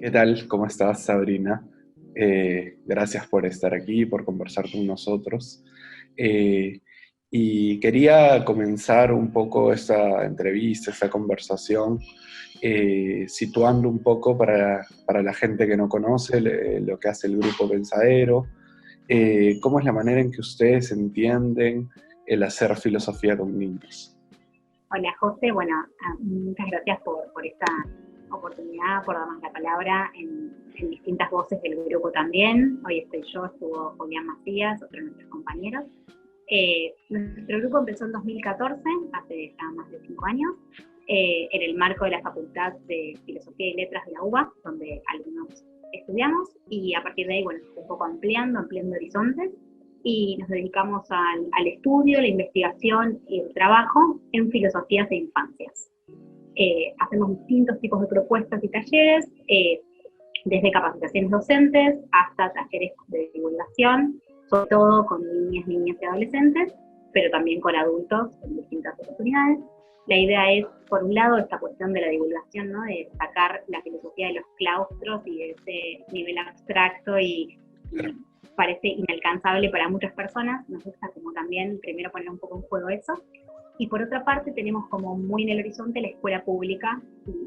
¿Qué tal? ¿Cómo estás, Sabrina? Gracias por estar aquí, por conversar con nosotros. Eh, y quería comenzar un poco esta entrevista, esta conversación, situando un poco para la gente que no conoce lo que hace el Grupo Pensadero, cómo es la manera en que ustedes entienden el hacer filosofía con niños. Hola José, bueno, muchas gracias por esta oportunidad, por darnos la palabra en distintas voces del grupo también. Hoy estoy yo, estuvo Julián Macías, otro de nuestros compañeros. Nuestro grupo empezó en 2014, hace ya más de 5 años, en el marco de la Facultad de Filosofía y Letras de la UBA, donde algunos estudiamos, y a partir de ahí, bueno, un poco ampliando horizontes, y nos dedicamos al estudio, la investigación y el trabajo en filosofías de infancias. Hacemos distintos tipos de propuestas y talleres, desde capacitaciones docentes hasta talleres de divulgación, sobre todo con niñas y adolescentes, pero también con adultos en distintas oportunidades. La idea es, por un lado, esta cuestión de la divulgación, ¿no? De sacar la filosofía de los claustros y de ese nivel abstracto y parece inalcanzable para muchas personas. Nos gusta como también primero poner un poco en juego eso. Y por otra parte tenemos como muy en el horizonte la escuela pública,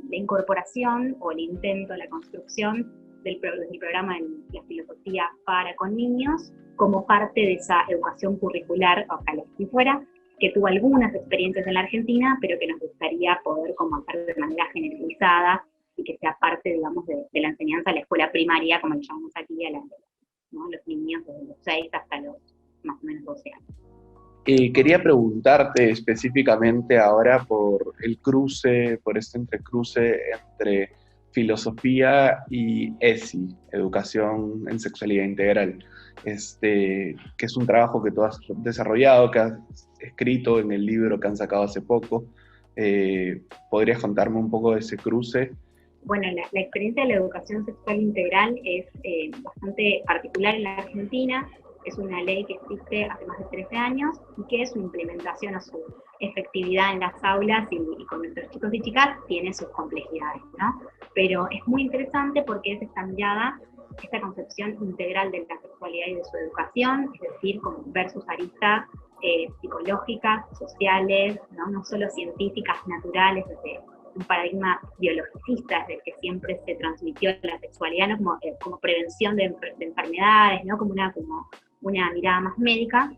la incorporación o el intento, la construcción del programa en la filosofía para con niños como parte de esa educación curricular, ojalá si fuera, que tuvo algunas experiencias en la Argentina, pero que nos gustaría poder como hacer de manera generalizada y que sea parte, digamos, de la enseñanza de la escuela primaria, como le llamamos aquí a ¿no? Los niños desde los 6 hasta los más o menos 12 años. Quería preguntarte específicamente ahora por el cruce, por este entrecruce entre filosofía y ESI, Educación en Sexualidad Integral, que es un trabajo que tú has desarrollado, que has escrito en el libro que han sacado hace poco. ¿Podrías contarme un poco de ese cruce? Bueno, la experiencia de la educación sexual integral es bastante particular en la Argentina. Es una ley que existe hace más de 13 años y que su implementación o su efectividad en las aulas y con nuestros chicos y chicas tiene sus complejidades, ¿no? Pero es muy interesante porque es establada esta concepción integral de la sexualidad y de su educación, es decir, ver sus aristas psicológicas, sociales, ¿no? Solo científicas, naturales, desde un paradigma biologicista desde el que siempre se transmitió la sexualidad, ¿no? Como prevención de enfermedades, ¿no? Como una mirada más médica,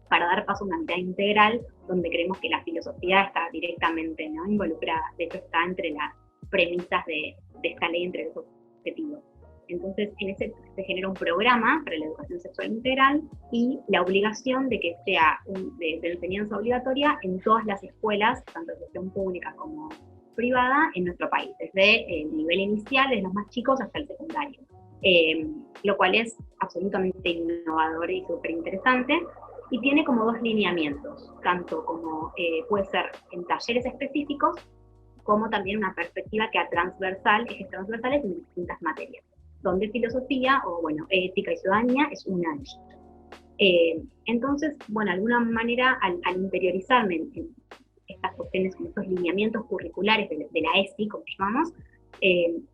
para dar paso a una mirada integral, donde creemos que la filosofía está directamente, ¿no? Involucrada. De hecho, está entre las premisas de esta ley, entre los objetivos. Entonces, en ese se genera un programa para la educación sexual integral y la obligación de que sea de enseñanza obligatoria en todas las escuelas, tanto de gestión pública como privada, en nuestro país, desde el nivel inicial, desde los más chicos hasta el secundario. Lo cual es absolutamente innovador y súper interesante, y tiene como dos lineamientos, tanto como puede ser en talleres específicos, como también una perspectiva que transversal, ejes transversales en distintas materias, donde filosofía o, bueno, ética y ciudadanía es una de ellas. Entonces, bueno, de alguna manera, al interiorizarme en estas cuestiones, en estos lineamientos curriculares de la ESI, como llamamos,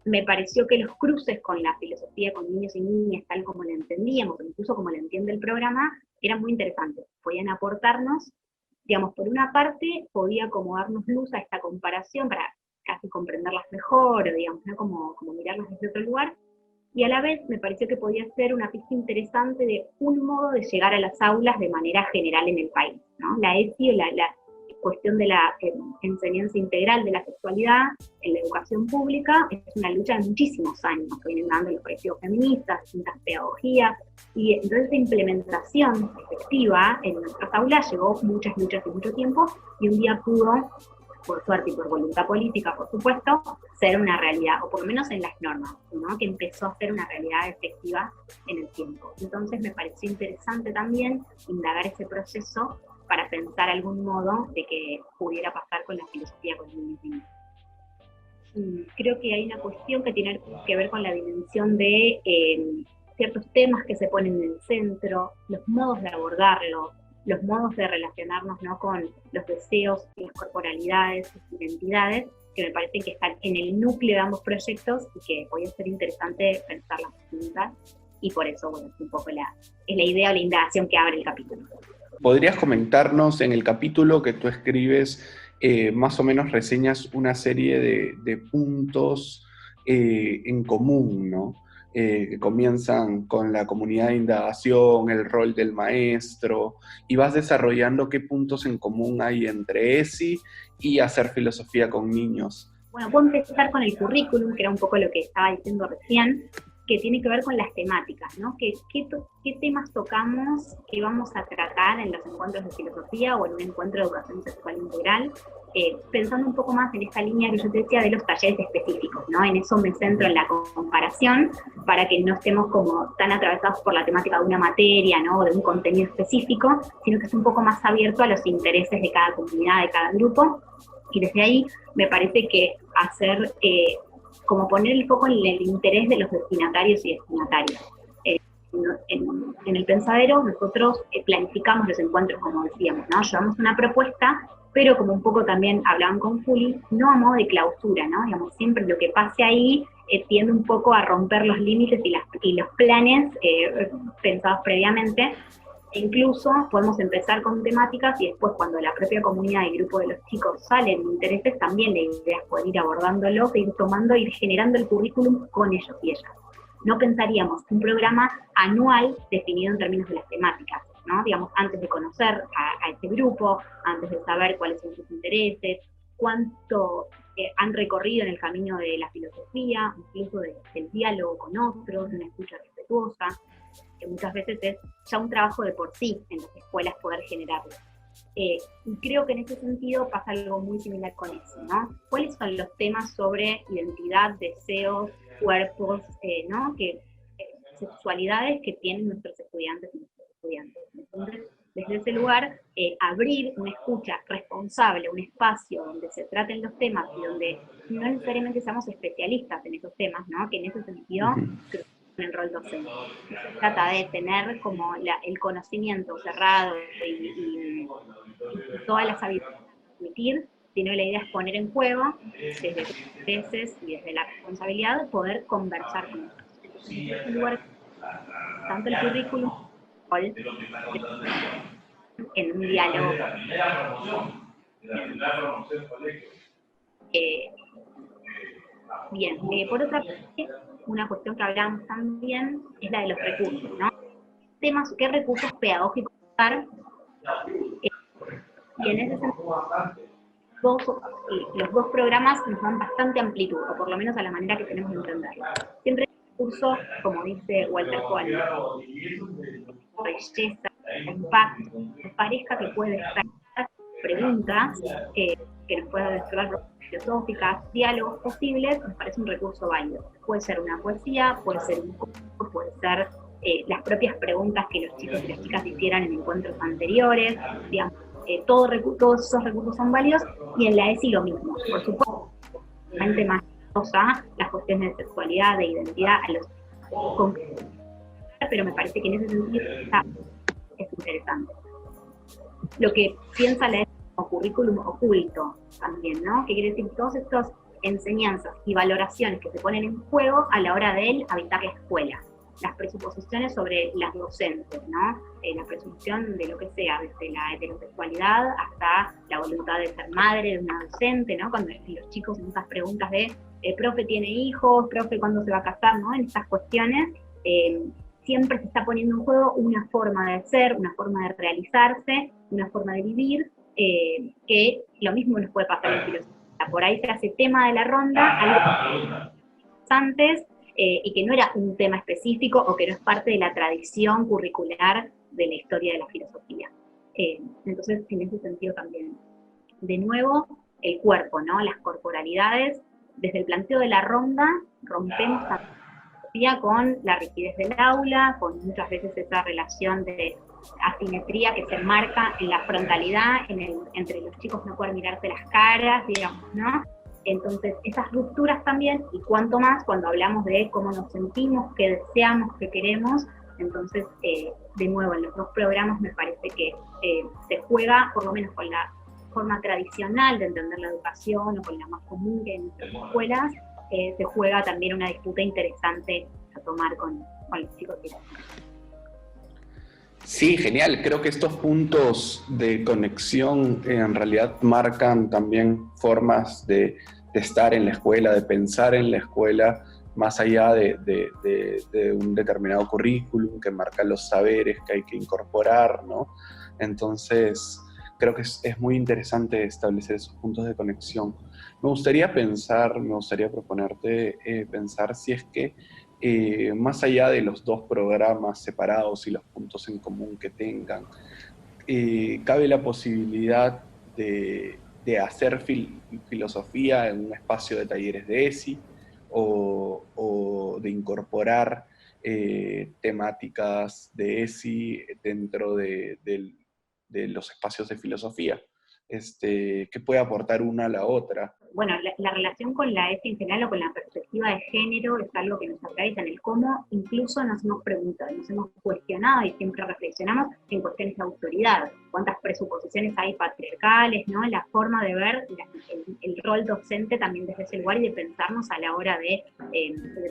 me pareció que los cruces con la filosofía, con niños y niñas, tal como la entendíamos, o incluso como la entiende el programa, eran muy interesantes. Podían aportarnos, digamos, por una parte, podía como darnos luz a esta comparación para casi comprenderlas mejor, o digamos, ¿no? como mirarlas desde otro lugar, y a la vez me pareció que podía ser una pista interesante de un modo de llegar a las aulas de manera general en el país, ¿no? La ESI o la cuestión de la enseñanza integral de la sexualidad en la educación pública es una lucha de muchísimos años que vienen dando los colectivos feministas, distintas pedagogías, y entonces esa implementación efectiva en nuestras aulas llevó muchas luchas y mucho tiempo, y un día pudo, por suerte y por voluntad política, por supuesto, ser una realidad, o por lo menos en las normas, ¿no? Que empezó a ser una realidad efectiva en el tiempo. Entonces me pareció interesante también indagar ese proceso para pensar algún modo de que pudiera pasar con la filosofía con niños y niñas. Creo que hay una cuestión que tiene que ver con la dimensión de ciertos temas que se ponen en el centro, los modos de abordarlos, los modos de relacionarnos, ¿no? Con los deseos y las corporalidades, sus identidades, que me parece que están en el núcleo de ambos proyectos y que podría ser interesante pensarlas juntas, y por eso, bueno, es un poco es la idea o la indagación que abre el capítulo. ¿Podrías comentarnos en el capítulo que tú escribes, más o menos reseñas una serie de puntos en común, ¿no? Que comienzan con la comunidad de indagación, el rol del maestro, y vas desarrollando qué puntos en común hay entre ESI y hacer filosofía con niños? Bueno, puedo empezar con el currículum, que era un poco lo que estaba diciendo recién, que tiene que ver con las temáticas, ¿no? ¿Qué temas tocamos, qué vamos a tratar en los encuentros de filosofía o en un encuentro de educación sexual integral? Pensando un poco más en esta línea que yo te decía de los talleres específicos, ¿no? En eso me centro en la comparación, para que no estemos como tan atravesados por la temática de una materia, ¿no? O de un contenido específico, sino que es un poco más abierto a los intereses de cada comunidad, de cada grupo, y desde ahí me parece que hacer, como poner el foco en el interés de los destinatarios y destinatarias. En el Pensadero nosotros planificamos los encuentros, como decíamos, ¿no? Llevamos una propuesta, pero como un poco también hablaban con Juli, no a modo de clausura, ¿no? Digamos, siempre lo que pase ahí tiende un poco a romper los límites y los planes pensados previamente. E incluso podemos empezar con temáticas y después, cuando la propia comunidad y grupo de los chicos salen de intereses, también la idea es poder ir abordándolos, ir tomando, ir generando el currículum con ellos y ellas. No pensaríamos un programa anual definido en términos de las temáticas, ¿no? Digamos, antes de conocer a este grupo, antes de saber cuáles son sus intereses, cuánto han recorrido en el camino de la filosofía, incluso del diálogo con otros, de una escucha respetuosa, que muchas veces es ya un trabajo de por sí en las escuelas poder generarlo. Y creo que en ese sentido pasa algo muy similar con eso, ¿no? ¿Cuáles son los temas sobre identidad, deseos, cuerpos, ¿no? Sexualidades que tienen nuestros estudiantes y nuestros estudiantes? Entonces, desde ese lugar, abrir una escucha responsable, un espacio donde se traten los temas y donde no necesariamente seamos especialistas en esos temas, ¿no? Que en ese sentido creo que el rol docente. No se trata de tener como el conocimiento cerrado y toda la sabiduría transmitir, sino la idea es poner en juego, desde los intereses y desde la responsabilidad, poder conversar con ellos. En ese lugar, tanto el currículum en un diálogo. Bien, por otra parte, una cuestión que hablamos también es la de los recursos, ¿no? Temas, ¿qué recursos pedagógicos usar? Y en ese sentido, los dos programas nos dan bastante amplitud, o por lo menos a la manera que tenemos de entenderlo. Siempre hay un curso, como dice Walter Cohen, belleza, impacto, nos parezca que puede estar preguntas que nos puedan explorar filosóficas, diálogos posibles, nos parece un recurso válido. Puede ser una poesía, puede ser un curso, puede ser las propias preguntas que los chicos y las chicas hicieran en encuentros anteriores, digamos, todos esos recursos son válidos, y en la ESI lo mismo. Por supuesto, más cosa, las cuestiones de sexualidad, de identidad, a los pero me parece que en ese sentido es interesante. Lo que piensa la ESI como currículum oculto también, ¿no? Que quiere decir todas estas enseñanzas y valoraciones que se ponen en juego a la hora de habitar la escuela. Las presuposiciones sobre las docentes, ¿no? La presunción de lo que sea, desde la heterosexualidad hasta la voluntad de ser madre de una docente, ¿no? Cuando los chicos en esas preguntas de, profe tiene hijos, profe cuándo se va a casar, ¿no? En estas cuestiones, siempre se está poniendo en juego una forma de ser, una forma de realizarse, una forma de vivir, que lo mismo nos puede pasar en filosofía. Por ahí se hace tema de la ronda, algo antes, y que no era un tema específico o que no es parte de la tradición curricular de la historia de la filosofía. Entonces, en ese sentido también, de nuevo, el cuerpo, ¿no? Las corporalidades, desde el planteo de la ronda, rompemos la filosofía con la rigidez del aula, con muchas veces esa relación de asimetría que se marca en la frontalidad, entre los chicos no poder mirarse las caras, digamos, ¿no? Entonces, esas rupturas también, y cuanto más cuando hablamos de cómo nos sentimos, qué deseamos, qué queremos. Entonces, de nuevo, en los dos programas me parece que se juega, por lo menos con forma tradicional de entender la educación o con la más común que en nuestras escuelas, se juega también una disputa interesante a tomar con los chicos y las chicas. Sí, genial. Creo que estos puntos de conexión en realidad marcan también formas de estar en la escuela, de pensar en la escuela, más allá de un determinado currículum que marca los saberes que hay que incorporar, ¿no? Entonces, creo que es muy interesante establecer esos puntos de conexión. Me gustaría proponerte pensar si es que más allá de los dos programas separados y los puntos en común que tengan, cabe la posibilidad de hacer filosofía en un espacio de talleres de ESI o de incorporar temáticas de ESI dentro de los espacios de filosofía. ¿Qué puede aportar una a la otra? Bueno, la relación con la ESI en general o con la perspectiva de género es algo que nos atraviesa en el cómo incluso nos hemos preguntado, nos hemos cuestionado y siempre reflexionamos en cuestiones de autoridad. Cuántas presuposiciones hay patriarcales, ¿no? La forma de ver el rol docente también desde ese lugar y de pensarnos a la hora de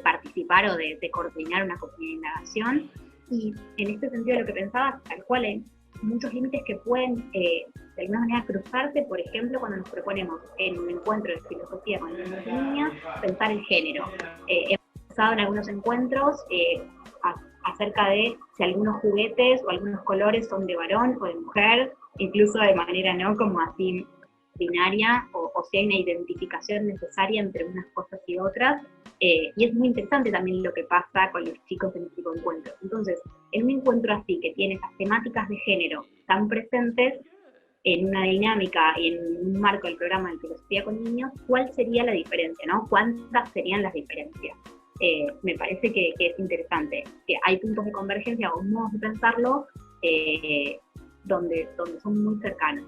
participar o de coordinar una comunidad de indagación. Y en este sentido lo que pensaba, tal cual hay muchos límites que pueden de alguna manera cruzarse, por ejemplo, cuando nos proponemos en un encuentro de filosofía con niños y niñas, pensar el género. Hemos pensado en algunos encuentros acerca de si algunos juguetes o algunos colores son de varón o de mujer, incluso de manera no como así binaria, o si hay una identificación necesaria entre unas cosas y otras. Y es muy interesante también lo que pasa con los chicos en este tipo de encuentros. Entonces, en un encuentro así, que tiene esas temáticas de género tan presentes, en una dinámica y en un marco del programa de filosofía con niños, ¿cuál sería la diferencia, ¿no? ¿Cuántas serían las diferencias? Me parece que es interesante, que hay puntos de convergencia o modos de pensarlo donde son muy cercanos.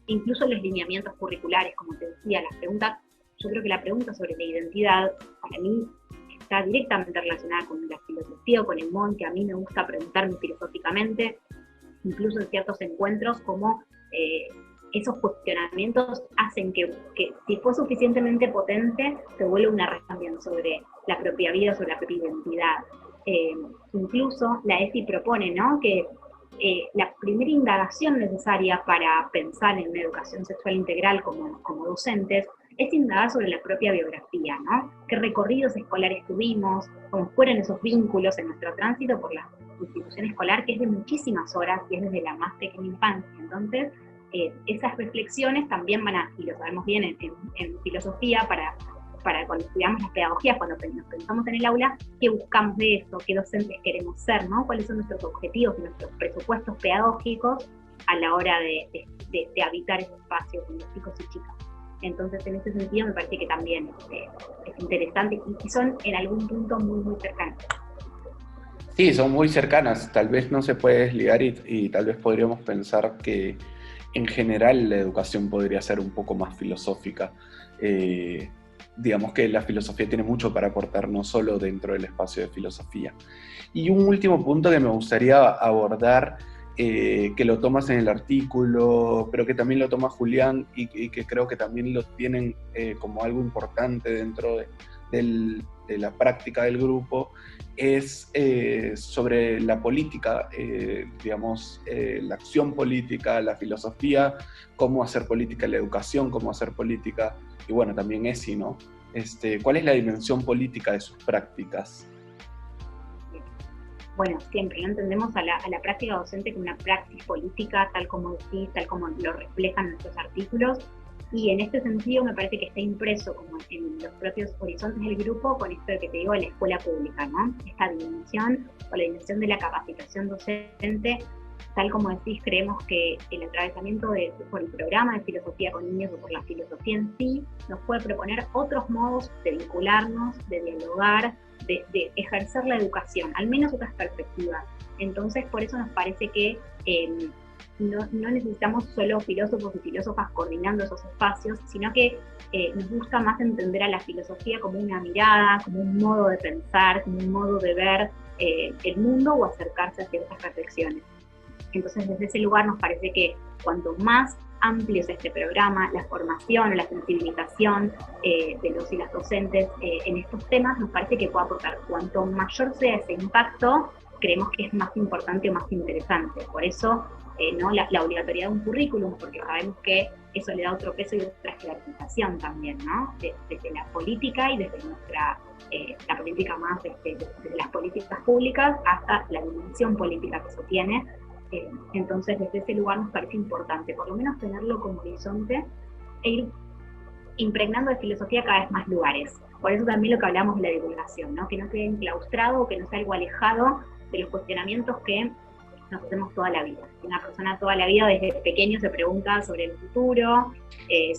Incluso los lineamientos curriculares, como te decía, las preguntas, yo creo que la pregunta sobre la identidad, para mí, está directamente relacionada con la filosofía o con el modo en que a mí me gusta preguntarme filosóficamente, incluso en ciertos encuentros, como esos cuestionamientos hacen que si fue suficientemente potente, se vuelva una red también sobre la propia vida, sobre la propia identidad. Incluso la ESI propone, ¿no?, que la primera indagación necesaria para pensar en una educación sexual integral como docentes es indagar sobre la propia biografía, ¿no? ¿Qué recorridos escolares tuvimos? ¿Cómo fueron esos vínculos en nuestro tránsito por la institución escolar, que es de muchísimas horas y es desde la más pequeña infancia? Entonces, esas reflexiones también van a, y lo sabemos bien en filosofía, para cuando estudiamos las pedagogías, cuando nos pensamos en el aula, qué buscamos de eso, qué docentes queremos ser, ¿no? Cuáles son nuestros objetivos y nuestros presupuestos pedagógicos a la hora de habitar ese espacio con los chicos y chicas. Entonces, en ese sentido, me parece que también es interesante y son en algún punto muy, muy cercanos. Sí, son muy cercanas. Tal vez no se puede desligar y tal vez podríamos pensar que en general la educación podría ser un poco más filosófica. Digamos que la filosofía tiene mucho para aportar, no solo dentro del espacio de filosofía. Y un último punto que me gustaría abordar, que lo tomas en el artículo, pero que también lo toma Julián y que creo que también lo tienen como algo importante dentro de la práctica del grupo, es sobre la política, digamos, la acción política, la filosofía, cómo hacer política en la educación, cómo hacer política, y bueno, también ESI, ¿no? ¿Cuál es la dimensión política de sus prácticas? Bueno, siempre no entendemos a la práctica docente como una praxis política, tal como decís, tal como lo reflejan nuestros artículos, y en este sentido me parece que está impreso como en los propios horizontes del grupo con esto de que te digo de la escuela pública, ¿no? Esta dimensión o la dimensión de la capacitación docente, tal como decís, creemos que el atravesamiento por el programa de filosofía con niños o por la filosofía en sí nos puede proponer otros modos de vincularnos, de dialogar, de ejercer la educación, al menos otras perspectivas. Entonces, por eso nos parece que no necesitamos solo filósofos y filósofas coordinando esos espacios, sino que nos gusta más entender a la filosofía como una mirada, como un modo de pensar, como un modo de ver el mundo o acercarse a ciertas reflexiones. Entonces, desde ese lugar nos parece que cuanto más amplio es este programa, la formación, la sensibilización de los y las docentes en estos temas, nos parece que puede aportar. Cuanto mayor sea ese impacto, creemos que es más importante o más interesante. Por eso, ¿no? la obligatoriedad de un currículum, porque sabemos que eso le da otro peso y otra jerarquización también, ¿no? Desde la política y desde nuestra, la política más, desde las políticas públicas hasta la dimensión política que eso tiene. Entonces, desde ese lugar nos parece importante, por lo menos tenerlo como horizonte e ir impregnando de filosofía cada vez más lugares. Por eso también lo que hablamos de la divulgación, ¿no? Que no quede enclaustrado, que no sea algo alejado de los cuestionamientos que nos hacemos toda la vida. Una persona toda la vida desde pequeño se pregunta sobre el futuro,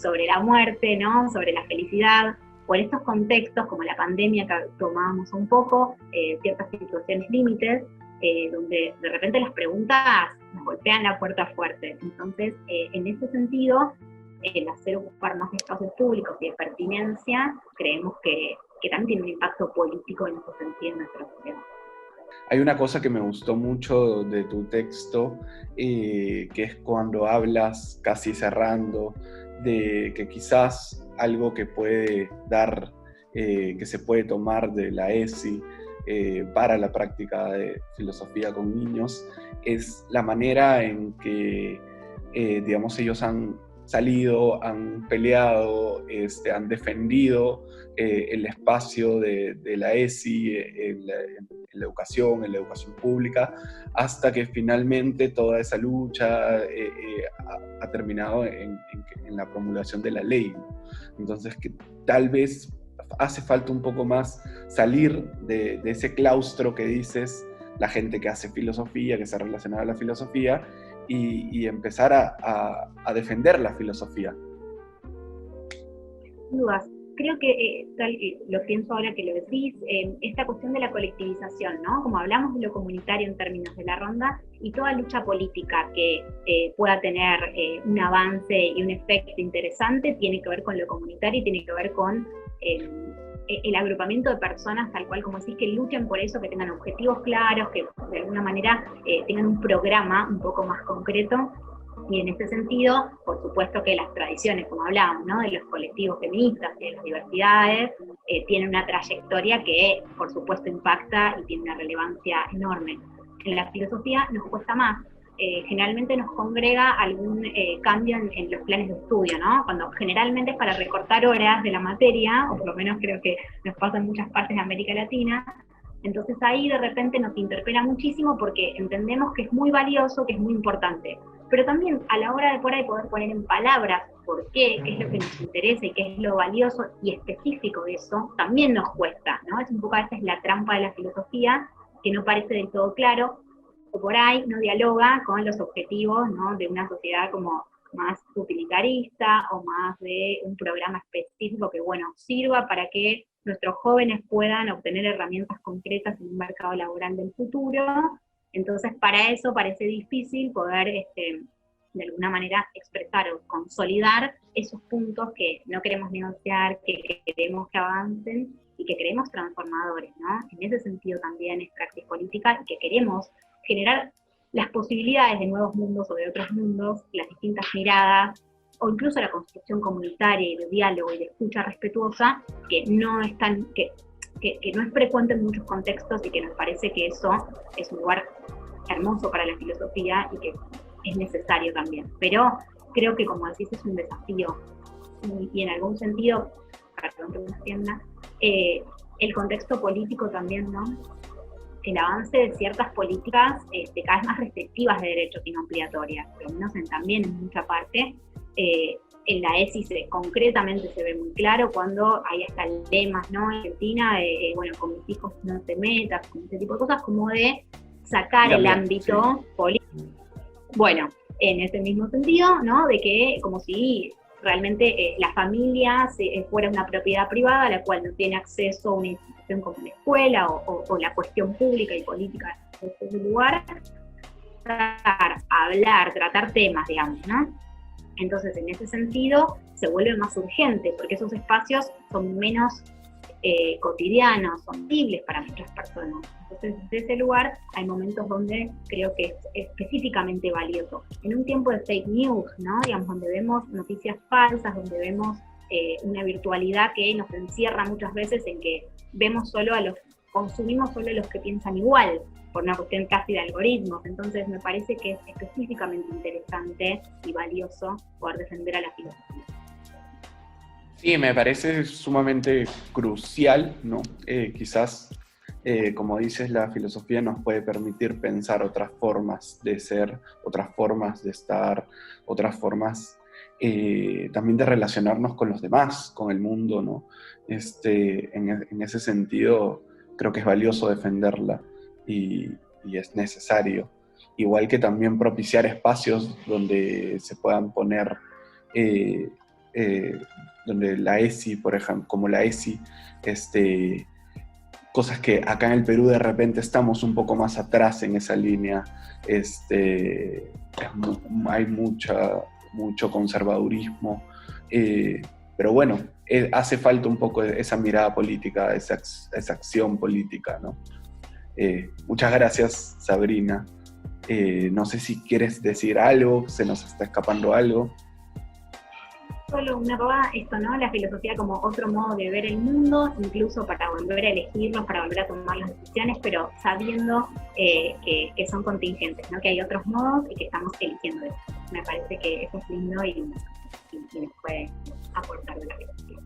sobre la muerte, ¿no? Sobre la felicidad. Por estos contextos, como la pandemia que tomábamos un poco, ciertas situaciones límites, donde de repente las preguntas nos golpean la puerta fuerte. Entonces, en ese sentido, el hacer ocupar más espacios públicos y de pertinencia, creemos que también tiene un impacto político en ese sentido en nuestra sociedad. Hay una cosa que me gustó mucho de tu texto, que es cuando hablas, casi cerrando, de que quizás algo que puede dar, que se puede tomar de la ESI, para la práctica de filosofía con niños, es la manera en que, digamos, ellos han salido, han peleado, han defendido el espacio de la ESI en la educación pública, hasta que finalmente toda esa lucha ha terminado en la promulgación de la ley. Entonces, que tal vez hace falta un poco más salir de ese claustro que dices, la gente que hace filosofía, que se ha relacionado a la filosofía, y empezar a defender la filosofía. Sin dudas. Creo que, tal lo pienso ahora que lo decís, esta cuestión de la colectivización, ¿no? Como hablamos de lo comunitario en términos de la ronda, y toda lucha política que pueda tener un avance y un efecto interesante, tiene que ver con lo comunitario y tiene que ver con el agrupamiento de personas, tal cual como decís, que luchen por eso, que tengan objetivos claros, que de alguna manera tengan un programa un poco más concreto. Y en ese sentido, por supuesto que las tradiciones, como hablábamos, ¿no? De los colectivos feministas y de las diversidades, tienen una trayectoria que, por supuesto, impacta y tiene una relevancia enorme. En la filosofía nos cuesta más. Generalmente nos congrega algún cambio en los planes de estudio, ¿no? Cuando generalmente es para recortar horas de la materia, o por lo menos creo que nos pasa en muchas partes de América Latina. Entonces ahí de repente nos interpela muchísimo porque entendemos que es muy valioso, que es muy importante. Pero también a la hora de por ahí poder poner en palabras por qué es lo que nos interesa y qué es lo valioso y específico de eso, también nos cuesta, ¿no? Es un poco a veces la trampa de la filosofía, que no parece del todo claro, o por ahí no dialoga con los objetivos, ¿no? De una sociedad como más utilitarista o más de un programa específico que, bueno, sirva para que nuestros jóvenes puedan obtener herramientas concretas en un mercado laboral del futuro. Entonces, para eso parece difícil poder, de alguna manera, expresar o consolidar esos puntos que no queremos negociar, que queremos que avancen y que queremos transformadores, ¿no? En ese sentido también es praxis política y que queremos generar las posibilidades de nuevos mundos o de otros mundos, las distintas miradas, o incluso la construcción comunitaria y de diálogo y de escucha respetuosa, que no es tan, que no es frecuente en muchos contextos y que nos parece que eso es un lugar hermoso para la filosofía y que es necesario también. Pero creo que, como decís, es un desafío y en algún sentido, perdón que me extienda, el contexto político también, ¿no? El avance de ciertas políticas cada vez más restrictivas de derechos y no ampliatorias, por lo menos también en mucha parte. En la ESI concretamente se ve muy claro cuando hay hasta lemas, ¿no? En Argentina, bueno, con mis hijos no te metas, con ese tipo de cosas, como de sacar el ámbito político. Bueno, en ese mismo sentido, ¿no? De que como si realmente la familia fuera una propiedad privada a la cual no tiene acceso a una institución como la escuela o la cuestión pública y política de ese lugar, hablar, tratar temas, digamos, ¿no? Entonces, en ese sentido, se vuelve más urgente, porque esos espacios son menos cotidianos, son visibles para muchas personas. Entonces, desde ese lugar hay momentos donde creo que es específicamente valioso. En un tiempo de fake news, ¿no? Digamos, donde vemos noticias falsas, donde vemos una virtualidad que nos encierra muchas veces en que consumimos solo a los que piensan igual, por una cuestión casi de algoritmos. Entonces me parece que es específicamente interesante y valioso poder defender a la filosofía. Sí, me parece sumamente crucial, ¿no? Quizás, como dices, la filosofía nos puede permitir pensar otras formas de ser, otras formas de estar, otras formas también de relacionarnos con los demás, con el mundo, ¿no? En ese sentido, creo que es valioso defenderla y es necesario. Igual que también propiciar espacios donde se puedan poner... donde la ESI, por ejemplo, como la ESI, cosas que acá en el Perú de repente estamos un poco más atrás en esa línea, hay mucho conservadurismo, pero bueno, hace falta un poco esa mirada política, esa acción política, ¿no? Muchas gracias, Sabrina. No sé si quieres decir algo, se nos está escapando algo. Solo una roba esto, ¿no? La filosofía como otro modo de ver el mundo, incluso para volver a elegirlos, para volver a tomar las decisiones, pero sabiendo que son contingentes, ¿no? Que hay otros modos y que estamos eligiendo eso. Me parece que eso es lindo y nos puede aportar de la filosofía.